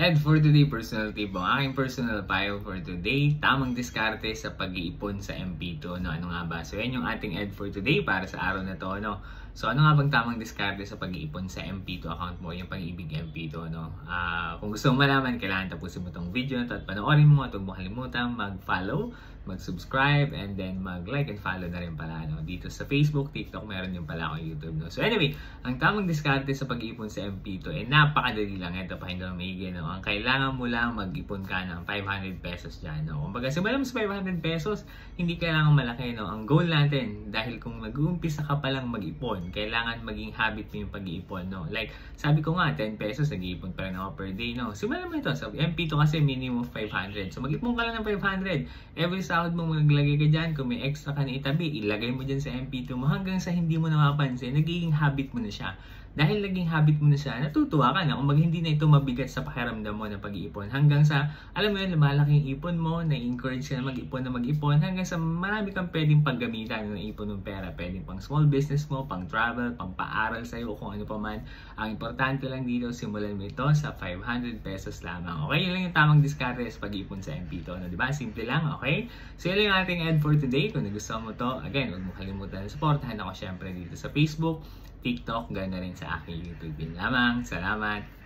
And for today, personal tip, ang aking personal payo for today, tamang diskarte sa pag-iipon sa MP2. No? Ano nga ba? So yan yung ating ed for today para sa araw na to. No? So ano nga bang tamang diskarte sa pag-iipon sa MP2 account mo, yung Pag-ibig MP2? No? Kung gusto mong malaman, kailangan tapusin mo itong video na to at panoorin mo at huwag mo kalimutan mag-follow, mag-subscribe, and then mag-like and follow na rin pala. No? Dito sa Facebook, TikTok, meron yung pala ako YouTube. No? So anyway, ang tamang diskarte sa pag-iipon sa MP2 ay napakadali lang. Ito pa hindi maigi. No? Ang kailangan mo lang mag-ipon ka ng 500 pesos dyan. No? Kung baga, simulan mo sa 500 pesos, hindi kailangan malaki. No? Ang goal natin, dahil kung nag-uumpisa ka palang mag-ipon, kailangan maging habit mo yung pag-iipon. No? Like, sabi ko nga, 10 pesos, nag-iipon pa rin ako per day. No? Simulan mo ito. Sa MP2 kasi minimum 500. So, mag-ipon ka lang ng 500. Every sahod mo maglagay ka dyan. Kung may extra ka na itabi, ilagay mo dyan sa MP2 mo hanggang sa hindi mo napapansin, nagiging habit mo na siya. Dahil naging habit mo na siya, natutuwa ka na. Kung hindi na ito mabigat sa pakiramdam mo ng pag-iipon. Hanggang sa, alam mo yun, lumalaki yung ipon mo, na-encourage ka na mag-ipon, hanggang sa marami kang pwedeng paggamitan ng ipon ng pera. Pwedeng pang small business mo, pang travel, pang paaral sa'yo, o kung ano pa man. Ang importante lang dito, simulan mo ito sa 500 pesos lamang. Okay? Yun lang yung tamang diskarte sa pag-iipon sa MP2. No? Diba? Simple lang, okay? So yun lang yung ating ed for today. Kung nagustuhan mo to, again, huwag mo kalimutan na supportahan ako syempre dito sa Facebook, TikTok, gano'n rin sa aking YouTube. Yun lamang. Salamat!